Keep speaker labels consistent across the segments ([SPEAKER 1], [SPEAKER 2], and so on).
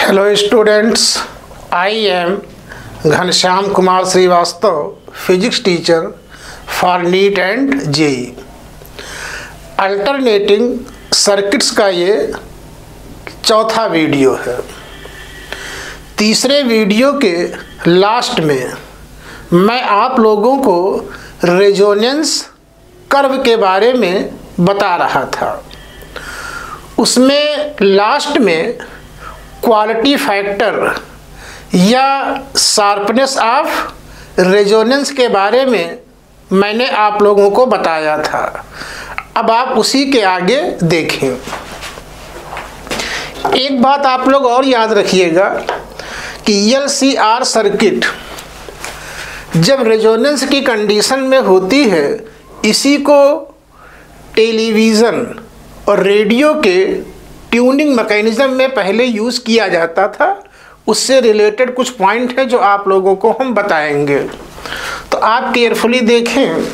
[SPEAKER 1] Hello students, I am Ghanshyam Kumar Srivastava, physics teacher for NEET and JEE. Alternating circuits का ये चौथा video है। तीसरे वीडियो के लास्ट में मैं आप लोगों को रेजोनेंस कर्व के बारे में बता रहा था। उसमें लास्ट में क्वालिटी फैक्टर या शार्पनेस ऑफ रेजोनेंस के बारे में मैंने आप लोगों को बताया था। अब आप उसी के आगे देखें। एक बात आप लोग और याद रखिएगा कि LCR सर्किट जब रेजोनेंस की कंडीशन में होती है, इसी को टेलीविज़न और रेडियो के ट्यूनिंग मैकेनिज्म में पहले यूज़ किया जाता था। उससे रिलेटेड कुछ पॉइंट हैं जो आप लोगों को हम बताएंगे, तो आप केयरफुली देखें।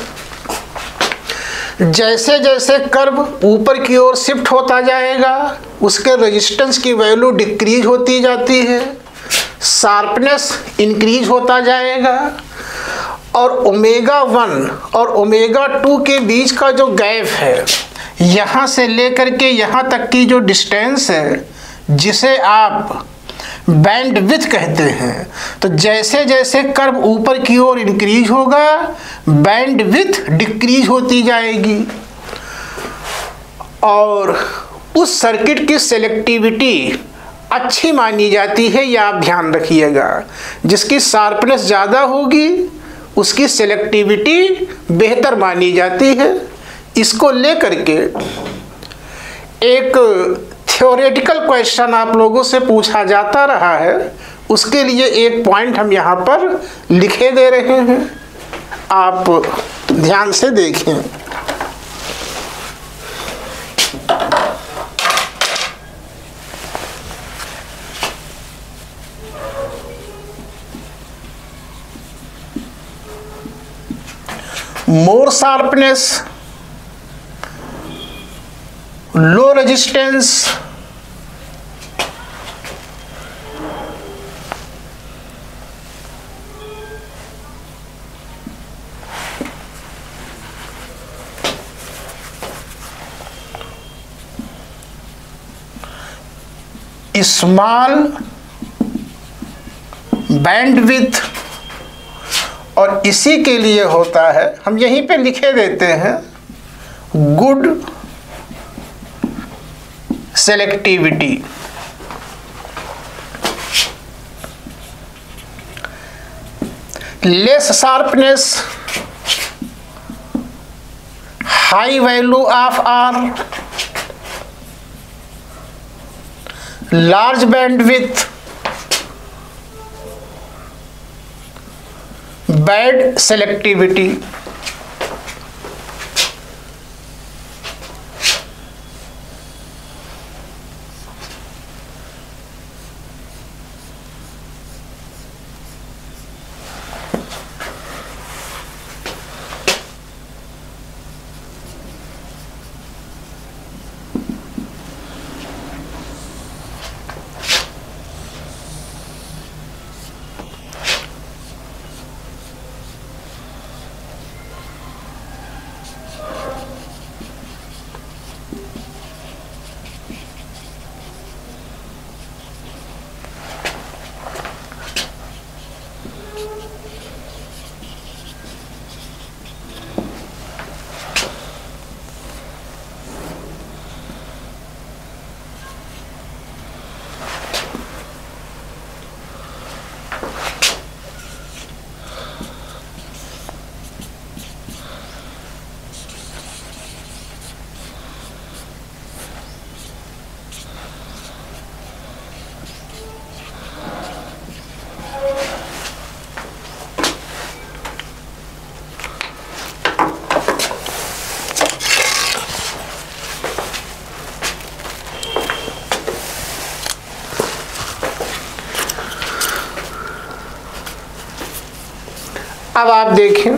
[SPEAKER 1] जैसे जैसे कर्व ऊपर की ओर शिफ्ट होता जाएगा, उसके रेजिस्टेंस की वैल्यू डिक्रीज होती जाती है, शार्पनेस इंक्रीज होता जाएगा, और ओमेगा 1 और ओमेगा 2 के बीच का जो गैप है, यहाँ से लेकर के यहाँ तक की जो डिस्टेंस है, जिसे आप बैंड विड्थ कहते हैं, तो जैसे जैसे कर्व ऊपर की ओर इंक्रीज होगा, बैंड विड्थ डिक्रीज होती जाएगी। और उस सर्किट की सेलेक्टिविटी अच्छी मानी जाती है, यह आप ध्यान रखिएगा। जिसकी शार्पनेस ज़्यादा होगी उसकी सेलेक्टिविटी बेहतर मानी जाती है। इसको लेकर के एक थ्योरेटिकल क्वेश्चन आप लोगों से पूछा जाता रहा है। उसके लिए एक पॉइंट हम यहाँ पर लिखे दे रहे हैं, आप ध्यान से देखें। More sharpness, low resistance, small bandwidth, और इसी के लिए होता है, हम यहीं पे लिखे देते हैं, good selectivity. Less sharpness, high value of R, large bandwidth, bad selectivity. अब आप देखें,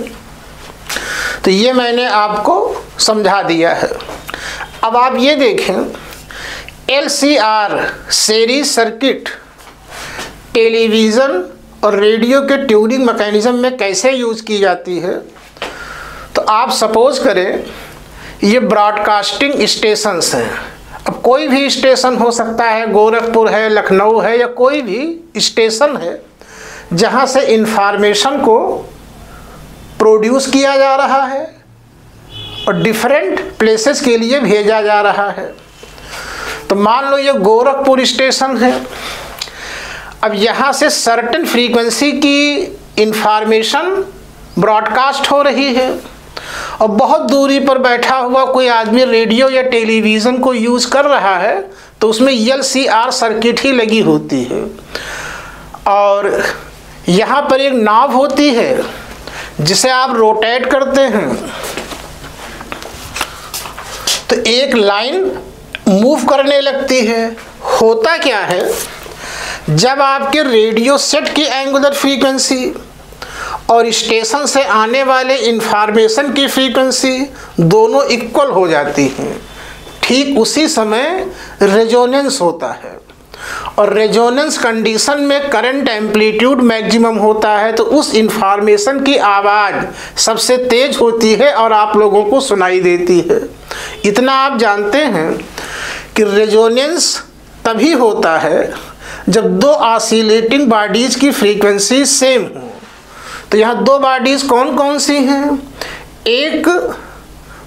[SPEAKER 1] तो ये मैंने आपको समझा दिया है। अब आप ये देखें, LCR सीरीज सर्किट टेलीविज़न और रेडियो के ट्यूनिंग मैकेनिज़्म में कैसे यूज़ की जाती है। तो आप सपोज़ करें ये ब्रॉडकास्टिंग स्टेशंस हैं। अब कोई भी स्टेशन हो सकता है, गोरखपुर है, लखनऊ है, या कोई भी स्टेशन है जहाँ से इंफॉर्मेशन को प्रोड्यूस किया जा रहा है और डिफरेंट प्लेसेस के लिए भेजा जा रहा है। तो मान लो ये गोरखपुर स्टेशन है। अब यहाँ से सर्टेन फ्रीक्वेंसी की इंफॉर्मेशन ब्रॉडकास्ट हो रही है और बहुत दूरी पर बैठा हुआ कोई आदमी रेडियो या टेलीविज़न को यूज़ कर रहा है तो उसमें LCR सर्किट ही लगी होती है और यहाँ पर एक नॉब होती है जिसे आप रोटेट करते हैं तो एक लाइन मूव करने लगती है। होता क्या है, जब आपके रेडियो सेट की एंगुलर फ्रीक्वेंसी और स्टेशन से आने वाले इंफॉर्मेशन की फ्रीक्वेंसी दोनों इक्वल हो जाती हैं, ठीक उसी समय रेजोनेंस होता है और रेजोनेंस कंडीशन में करंट एम्पलीट्यूड मैक्सिमम होता है। तो उस इंफॉर्मेशन की आवाज़ सबसे तेज होती है और आप लोगों को सुनाई देती है। इतना आप जानते हैं कि रेजोनेंस तभी होता है जब दो ऑसिलेटिंग बॉडीज़ की फ्रीक्वेंसी सेम हो। तो यहाँ दो बॉडीज़ कौन कौन सी हैं, एक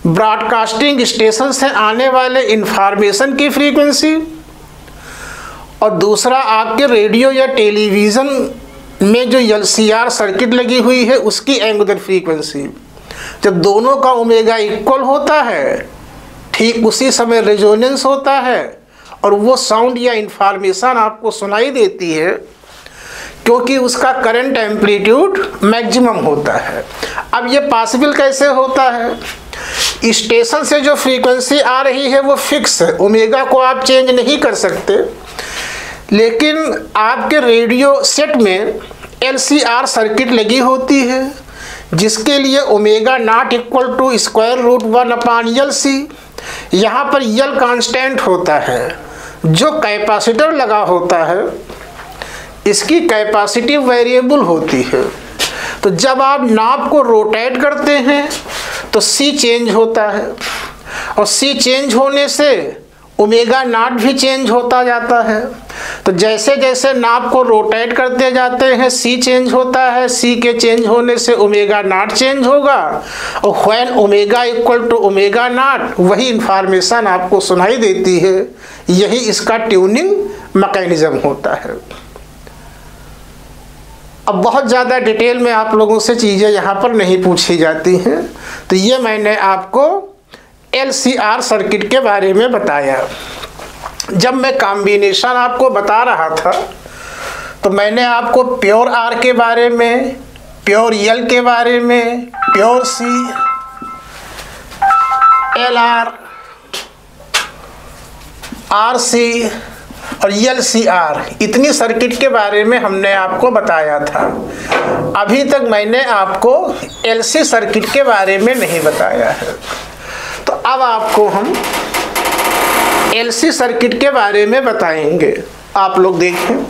[SPEAKER 1] ब्रॉडकास्टिंग स्टेशन से आने वाले इंफॉर्मेशन की फ्रीक्वेंसी और दूसरा आपके रेडियो या टेलीविज़न में जो LCR सर्किट लगी हुई है उसकी एंगुलर फ्रीक्वेंसी। जब दोनों का ओमेगा इक्वल होता है ठीक उसी समय रेजोनेंस होता है और वो साउंड या इंफॉर्मेशन आपको सुनाई देती है क्योंकि उसका करंट एम्पलीट्यूड मैक्सिमम होता है। अब ये पॉसिबल कैसे होता है, स्टेशन से जो फ्रीक्वेंसी आ रही है वो फिक्स है, ओमेगा को आप चेंज नहीं कर सकते, लेकिन आपके रेडियो सेट में LCR सर्किट लगी होती है जिसके लिए omega not equal to √1/LC। यहाँ पर L कांस्टेंट होता है। जो कैपेसिटर लगा होता है इसकी कैपेसिटिव वेरिएबल होती है। तो जब आप नॉब को रोटेट करते हैं तो C चेंज होता है और C चेंज होने से ओमेगा नॉट भी चेंज होता जाता है। तो जैसे जैसे नॉब को रोटेट करते जाते हैं C चेंज होता है, C के चेंज होने से ओमेगा नॉट चेंज होगा और when omega equal to omega not वही इंफॉर्मेशन आपको सुनाई देती है। यही इसका ट्यूनिंग मैकेनिज्म होता है। अब बहुत ज़्यादा डिटेल में आप लोगों से चीज़ें यहाँ पर नहीं पूछी जाती हैं, तो ये मैंने आपको LCR सर्किट के बारे में बताया। जब मैं कॉम्बिनेशन आपको बता रहा था तो मैंने आपको प्योर R के बारे में, प्योर L के बारे में, प्योर C, LR, RC और LCR इतनी सर्किट के बारे में हमने आपको बताया था। अभी तक मैंने आपको LC सर्किट के बारे में नहीं बताया है। तो अब आपको हम LC सर्किट के बारे में बताएंगे। आप लोग देखें,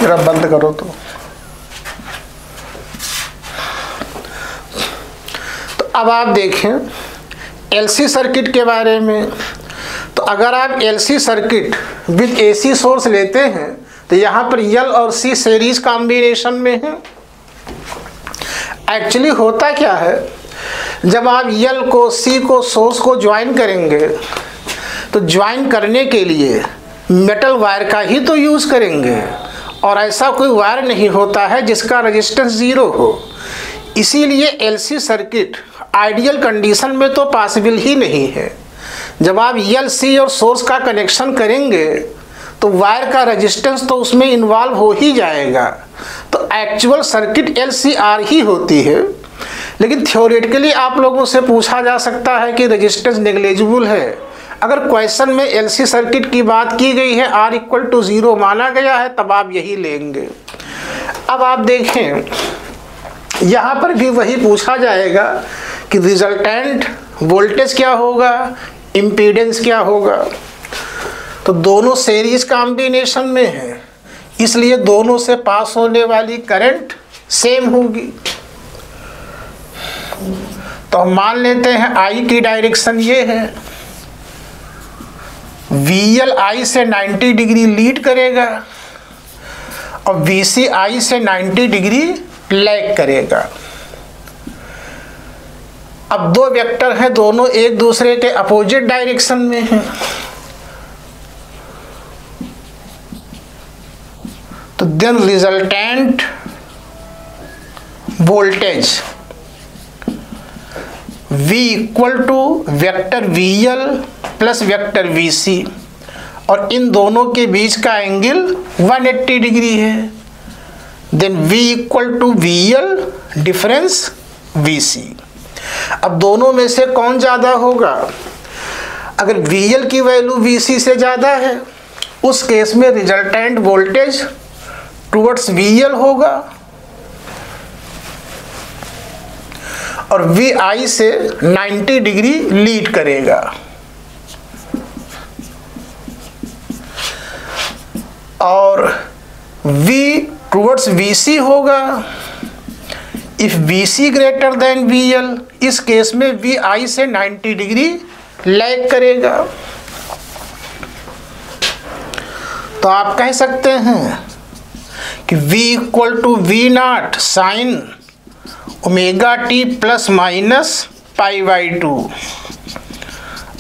[SPEAKER 1] जरा बंद करो। तो अब आप देखें LC सर्किट के बारे में। तो अगर आप LC circuit with AC source लेते हैं तो यहाँ पर यल और सी सीरीज कॉम्बिनेशन में है। एक्चुअली होता क्या है, जब आप यल को सी को सोर्स को ज्वाइन करेंगे तो ज्वाइन करने के लिए मेटल वायर का ही तो यूज़ करेंगे, और ऐसा कोई वायर नहीं होता है जिसका रेजिस्टेंस 0 हो। इसीलिए एलसी सर्किट आइडियल कंडीशन में तो पॉसिबल ही नहीं है। जब आप यल सी और सोर्स का कनेक्शन करेंगे तो वायर का रेजिस्टेंस तो उसमें इन्वॉल्व हो ही जाएगा, तो एक्चुअल सर्किट LCR ही होती है। लेकिन थ्योरेटिकली आप लोगों से पूछा जा सकता है कि रेजिस्टेंस नेग्लिजिबल है। अगर क्वेश्चन में LC सर्किट की बात की गई है, R = 0 माना गया है, तब आप यही लेंगे। अब आप देखें, यहाँ पर भी वही पूछा जाएगा कि रिजल्टेंट वोल्टेज क्या होगा, इम्पीडेंस क्या होगा। तो दोनों सीरीज कॉम्बिनेशन में है, इसलिए दोनों से पास होने वाली करंट सेम होगी। तो हम मान लेते हैं I की डायरेक्शन ये है, VL I से 90 डिग्री लीड करेगा और VC I से 90 डिग्री लैग करेगा। अब दो वेक्टर हैं, दोनों एक दूसरे के अपोजिट डायरेक्शन में हैं, तो then resultant voltage V = vector VL plus vector VC, और इन दोनों के बीच का एंगल 180 डिग्री है। Then V = VL difference VC। अब दोनों में से कौन ज़्यादा होगा? अगर VL की वैल्यू VC से ज़्यादा है, उस केस में रिजल्टेंट वोल्टेज टुवर्ड्स VL होगा और VI से 90 डिग्री लीड करेगा। और V टुवर्ड्स VC होगा if VC greater than VL, इस केस में VI से 90 डिग्री लैग करेगा। तो आप कह सकते हैं कि V = V0 sine omega t plus minus π/2,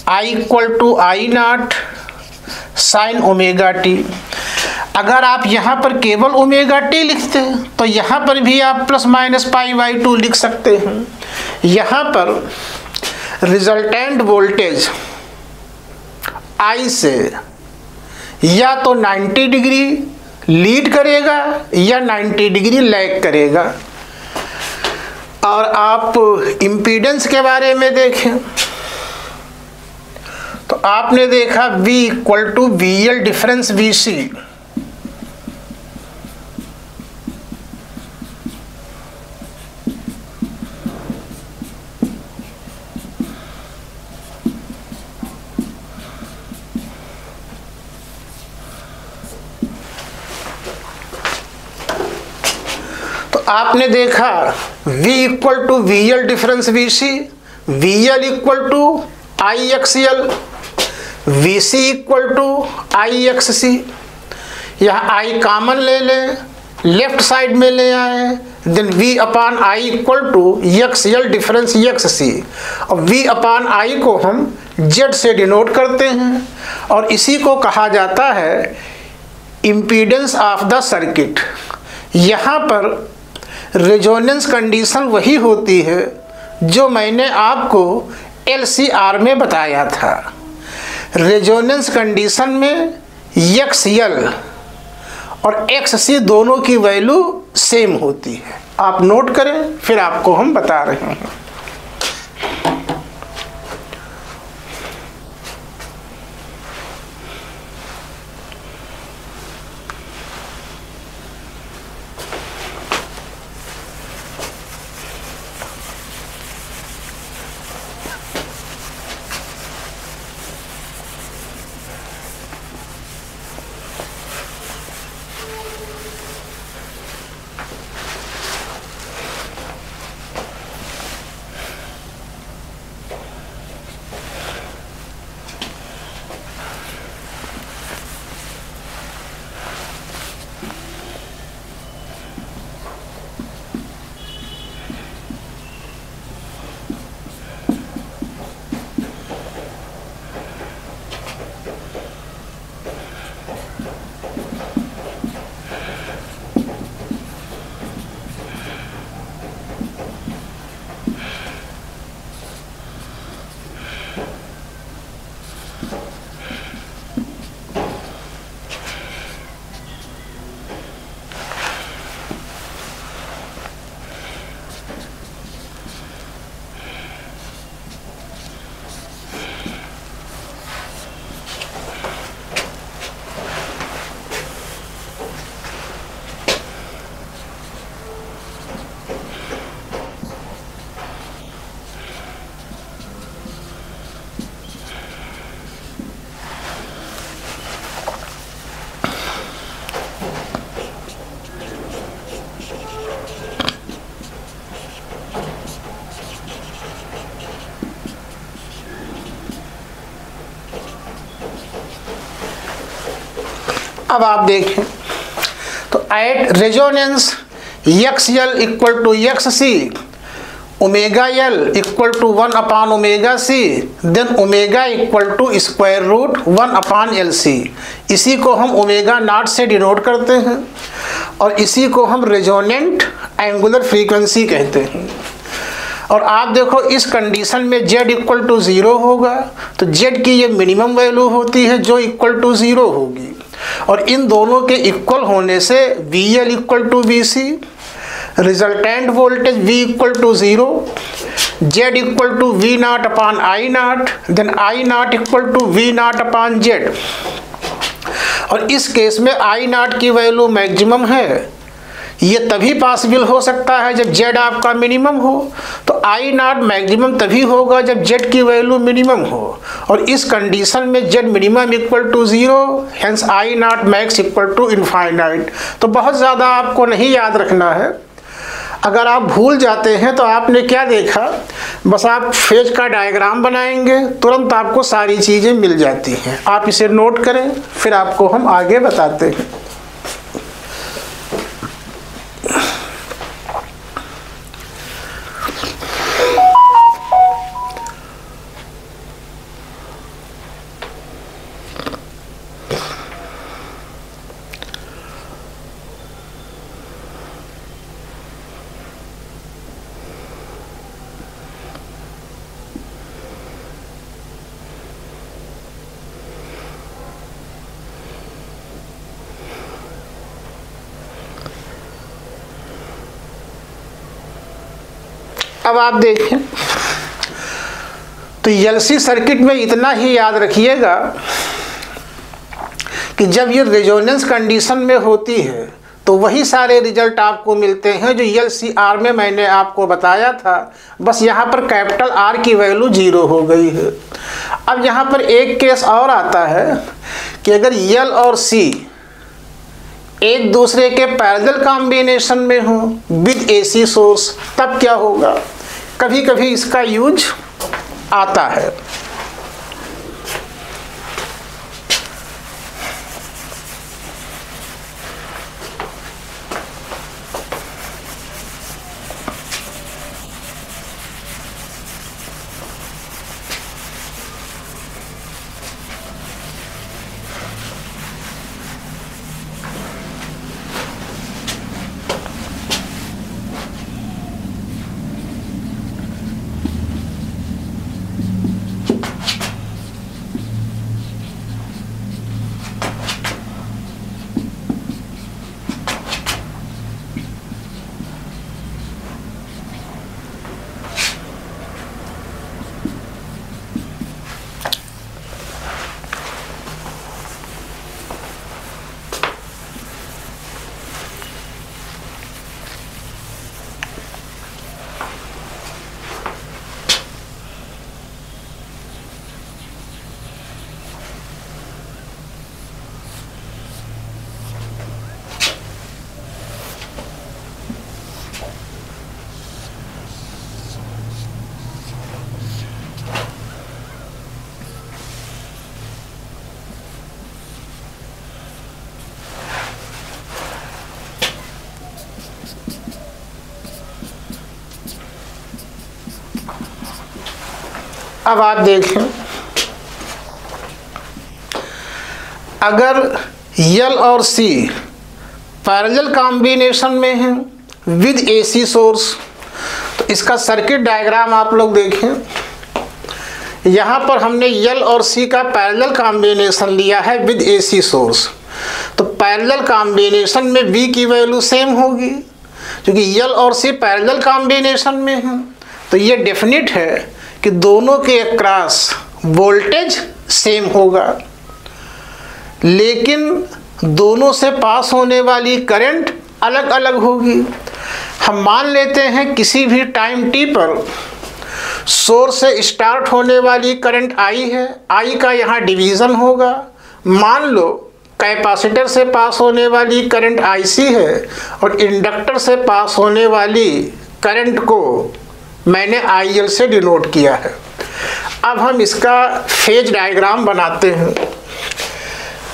[SPEAKER 1] I = I0 sine omega t. अगर आप यहाँ पर केवल ओमेगा टी लिखते हैं तो यहाँ पर भी आप प्लस माइनस π/2 लिख सकते हैं। यहाँ पर रिजल्टेंट वोल्टेज I से या तो 90 डिग्री लीड करेगा या 90 डिग्री लैग करेगा। और आप इम्पीडेंस के बारे में देखें तो आपने देखा V = VL डिफरेंस VC। आपने देखा V = VL difference VC, VL = IXL, VC = IXC। यहाँ I कॉमन ले लें, लेफ्ट साइड में ले आए, then V/I = XL difference XC, और V/I को हम Z से डिनोट करते हैं, और इसी को कहा जाता है इम्पीडेंस ऑफ द सर्किट। यहाँ पर रेजोनेंस कंडीशन वही होती है जो मैंने आपको LCR में बताया था। रेजोनेंस कंडीशन में XL और XC दोनों की वैल्यू सेम होती है। आप नोट करें, फिर आपको हम बता रहे हैं। अब आप देखें तो at resonance XL equal to XC omega L equal to 1/ओमेगा C then omega equal to square root 1/LC। इसी को हम ओमेगा नॉट से डिनोट करते हैं और इसी को हम रेजोनेंट एंगुलर फ्रीक्वेंसी कहते हैं। और आप देखो इस कंडीशन में Z इक्वल टू 0 होगा तो Z की ये मिनिमम वैल्यू होती है जो इक्वल टू 0 होगी, और इन दोनों के इक्वल होने से VL equal to VC, resultant voltage V equal to 0, Z equal to V not upon I not, then I not equal to V not upon Z। और इस केस में I नॉट की वैल्यू मैक्सिमम है। ये तभी possible हो सकता है जब Z आपका मिनिमम हो, तो I नॉट मैक्सिमम तभी होगा जब Z की वैल्यू मिनिमम हो, और इस कंडीशन में Z minimum equal to 0, hence I not max equal to infinite. तो बहुत ज़्यादा आपको नहीं याद रखना है। अगर आप भूल जाते हैं तो आपने क्या देखा, बस आप फेज का डायग्राम बनाएंगे, तुरंत आपको सारी चीज़ें मिल जाती हैं। आप इसे नोट करें, फिर आपको हम आगे बताते हैं। अब आप देखें तो एलसी सर्किट में इतना ही याद रखिएगा कि जब ये रेजोनेंस कंडीशन में होती है तो वही सारे रिजल्ट आपको मिलते हैं जो LCR में मैंने आपको बताया था, बस यहाँ पर कैपिटल R की वैल्यू 0 हो गई है। अब यहाँ पर एक केस और आता है कि अगर L और C एक दूसरे के पैरेलल कॉम्बिनेशन में हो विद AC सोर्स, तब क्या होगा, कभी कभी इसका यूज आता है। अब आप देखें अगर L और C पैरेलल कॉम्बिनेशन में हैं विद AC सोर्स, तो इसका सर्किट डायग्राम आप लोग देखें। यहाँ पर हमने L और C का पैरेलल कॉम्बिनेशन लिया है विद AC सोर्स, तो पैरेलल कॉम्बिनेशन में V की वैल्यू सेम होगी क्योंकि L और C पैरेलल कॉम्बिनेशन में हैं। तो ये डेफिनेट है कि दोनों के अक्रॉस वोल्टेज सेम होगा, लेकिन दोनों से पास होने वाली करंट अलग अलग होगी। हम मान लेते हैं किसी भी टाइम t पर सोर्स से स्टार्ट होने वाली करंट I है, I का यहाँ डिवीज़न होगा। मान लो कैपेसिटर से पास होने वाली करंट IC है और इंडक्टर से पास होने वाली करंट को मैंने IL से डिनोट किया है। अब हम इसका फेज डायग्राम बनाते हैं।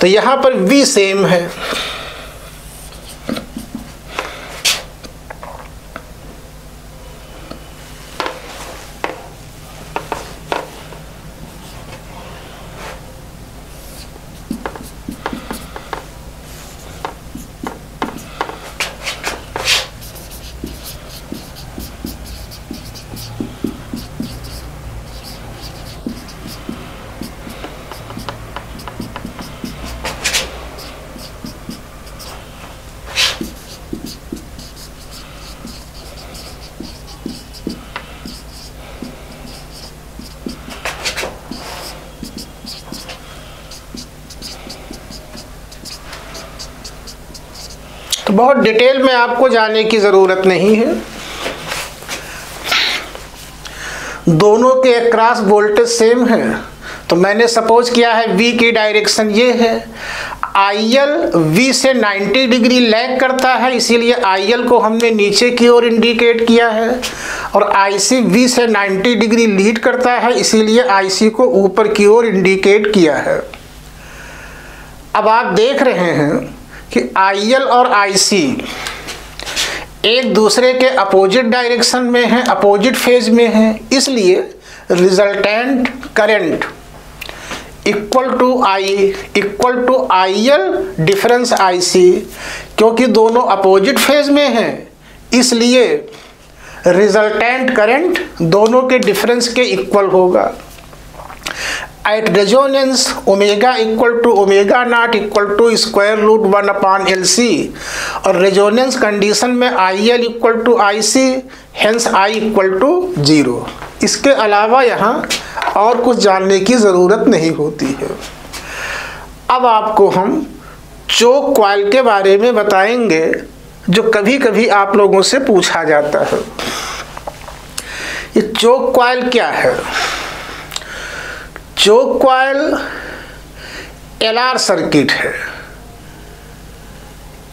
[SPEAKER 1] तो यहाँ पर V सेम है। तो बहुत डिटेल में आपको जाने की ज़रूरत नहीं है। दोनों के अक्रॉस वोल्टेज सेम है, तो मैंने सपोज किया है V की डायरेक्शन ये है, IL V से 90 डिग्री लैग करता है, इसीलिए IL को हमने नीचे की ओर इंडिकेट किया है, और IC V से 90 डिग्री लीड करता है, इसीलिए IC को ऊपर की ओर इंडिकेट किया है। अब आप देख रहे हैं कि IL और IC एक दूसरे के अपोजिट डायरेक्शन में हैं, अपोजिट फेज में हैं, इसलिए resultant current equal to IL difference IC, क्योंकि दोनों अपोजिट फेज में हैं, इसलिए रिजल्टेंट करंट दोनों के डिफरेंस के इक्वल होगा। At resonance omega equal to omega not equal to square root 1/LC, और रेजोनेंस कंडीशन में IL equal to IC, hence I equal to 0। इसके अलावा यहाँ और कुछ जानने की ज़रूरत नहीं होती है। अब आपको हम चोक कॉइल के बारे में बताएंगे, जो कभी कभी आप लोगों से पूछा जाता है। ये चोक कॉइल क्या है? चोक कॉइल LR सर्किट है।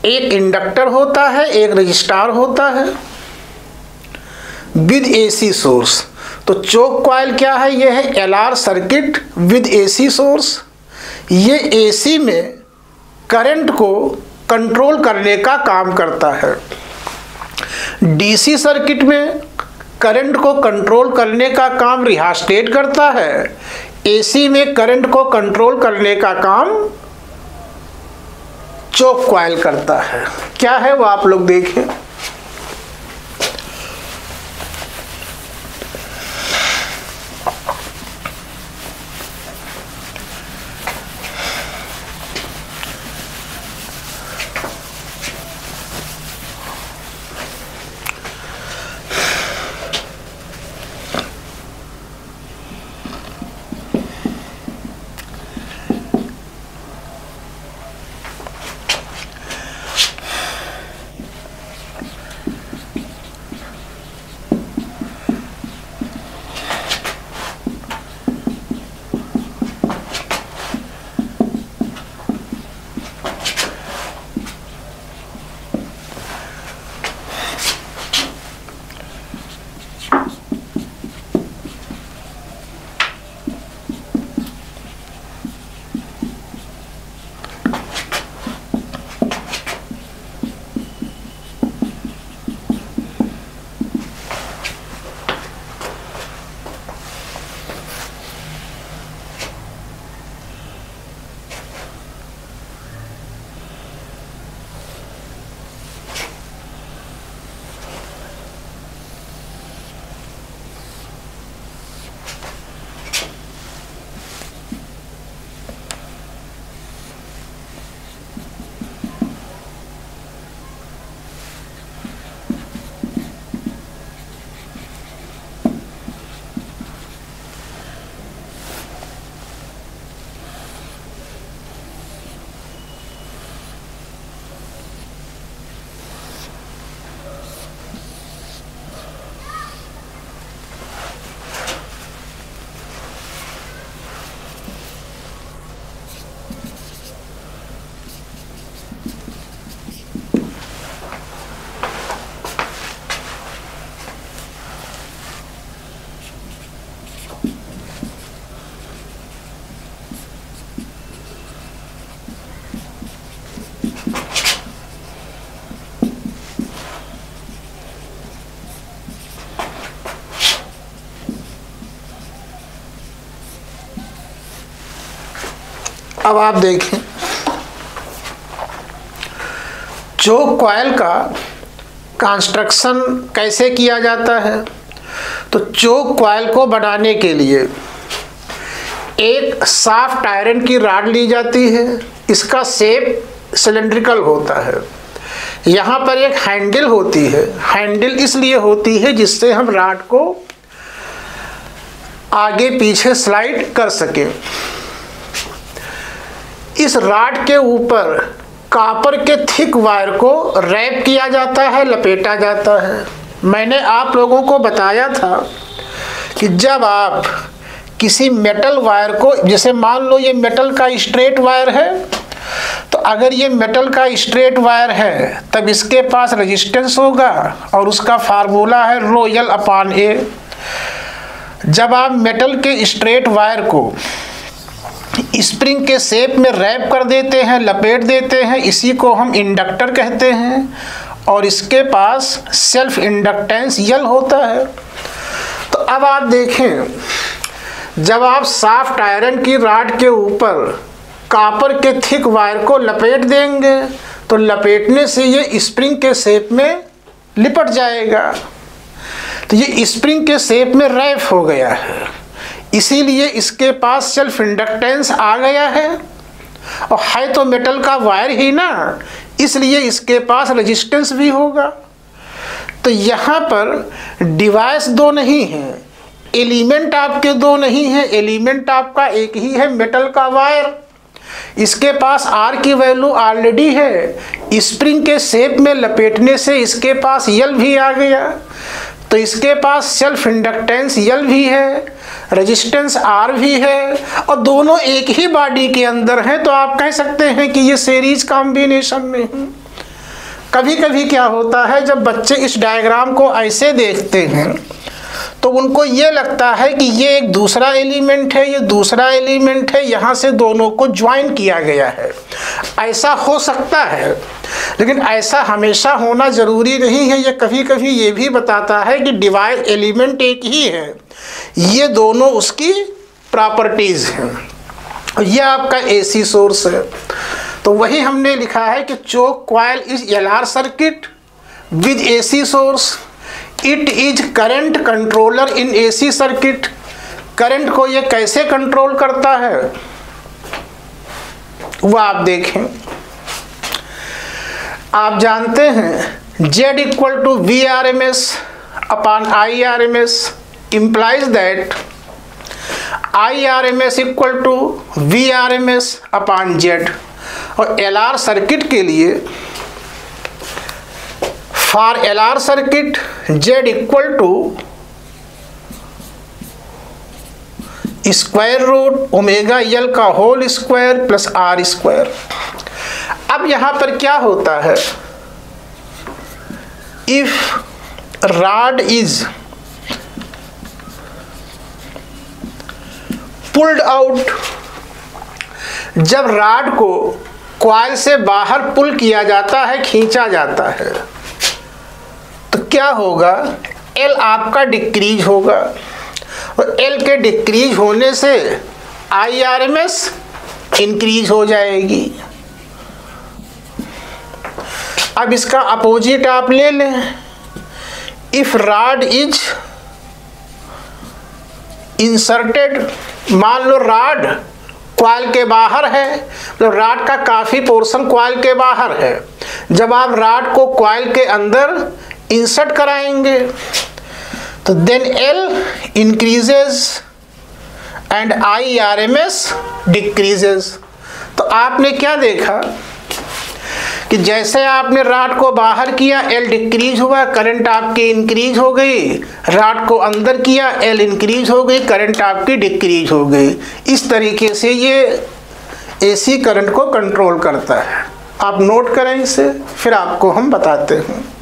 [SPEAKER 1] एक इंडक्टर होता है, एक रजिस्टार होता है विद AC सोर्स। तो चोक कॉइल क्या है? यह है LR circuit with AC source. ये AC में करंट को कंट्रोल करने का काम करता है। DC सर्किट में करंट को कंट्रोल करने का काम रिहास्टेट करता है। AC में करंट को कंट्रोल करने का काम चोक कॉइल करता है। क्या है वो आप लोग देखें। अब आप देखें, चोक कॉइल का कंस्ट्रक्शन कैसे किया जाता है। तो चोक कॉइल को बनाने के लिए एक साफ्ट आयरन की रॉड ली जाती है। इसका शेप सिलेंड्रिकल होता है। यहाँ पर एक हैंडल होती है। हैंडल इसलिए होती है जिससे हम रॉड को आगे पीछे स्लाइड कर सकें। इस रॉड के ऊपर कॉपर के थिक वायर को रैप किया जाता है, लपेटा जाता है। मैंने आप लोगों को बताया था कि जब आप किसी मेटल वायर को, जैसे मान लो ये मेटल का स्ट्रेट वायर है, तो अगर ये मेटल का स्ट्रेट वायर है तब इसके पास रेजिस्टेंस होगा और उसका फार्मूला है ρL/A। जब आप मेटल के स्ट्रेट वायर को स्प्रिंग के शेप में रैप कर देते हैं, लपेट देते हैं, इसी को हम इंडक्टर कहते हैं और इसके पास सेल्फ इंडक्टेंस L होता है। तो अब आप देखें, जब आप सॉफ्ट आयरन की रॉड के ऊपर कॉपर के थिक वायर को लपेट देंगे तो लपेटने से ये स्प्रिंग के शेप में लिपट जाएगा। तो ये स्प्रिंग के शेप में रैप हो गया है, इसीलिए इसके पास सेल्फ इंडक्टेंस आ गया है और है तो मेटल का वायर ही ना, इसलिए इसके पास रेजिस्टेंस भी होगा। तो यहाँ पर डिवाइस दो नहीं है, एलिमेंट आपके दो नहीं है, एलिमेंट आपका एक ही है, मेटल का वायर। इसके पास R की वैल्यू ऑलरेडी है, स्प्रिंग के शेप में लपेटने से इसके पास L भी आ गया, तो इसके पास सेल्फ इंडक्टेंस L भी है, रेजिस्टेंस R भी है और दोनों एक ही बॉडी के अंदर हैं। तो आप कह सकते हैं कि ये सीरीज कॉम्बिनेशन में है। कभी कभी क्या होता है, जब बच्चे इस डायग्राम को ऐसे देखते हैं तो उनको ये लगता है कि ये एक दूसरा एलिमेंट है, ये दूसरा एलिमेंट है, यहाँ से दोनों को ज्वाइन किया गया है। ऐसा हो सकता है, लेकिन ऐसा हमेशा होना ज़रूरी नहीं है। ये कभी कभी ये भी बताता है कि डिवाइस एलिमेंट एक ही है, ये दोनों उसकी प्रॉपर्टीज़ हैं। ये आपका AC सोर्स है। तो वही हमने लिखा है कि choke coil is LR circuit with AC source. It is current controller in AC circuit. Current को ये कैसे कंट्रोल करता है वो आप देखें। आप जानते हैं Z = VRMS upon IRMS implies that IRMS = VRMS upon Z। और LR सर्किट के लिए, for LR circuit Z = √ω/L का होल स्क्वायर प्लस R²। अब यहाँ पर क्या होता है, if rod is pulled out, जब रॉड को कॉइल से बाहर पुल किया जाता है, खींचा जाता है, तो क्या होगा, L आपका डिक्रीज होगा और L के डिक्रीज होने से IRMS इंक्रीज हो जाएगी। अब इसका अपोजिट आप ले लें, इफ रॉड इज इंसर्टेड, मान लो रॉड कॉइल के बाहर है, तो रॉड का काफ़ी पोर्शन कॉइल के बाहर है। जब आप रॉड को कॉइल के अंदर इंसर्ट कराएंगे तो then L increases and IRMS decreases. तो आपने क्या देखा कि जैसे आपने रॉड को बाहर किया L डिक्रीज हुआ, करंट आपकी इंक्रीज हो गई, रॉड को अंदर किया L इंक्रीज हो गई, करंट आपकी डिक्रीज हो गई। इस तरीके से ये AC करंट को कंट्रोल करता है। आप नोट करें इसे, फिर आपको हम बताते हैं।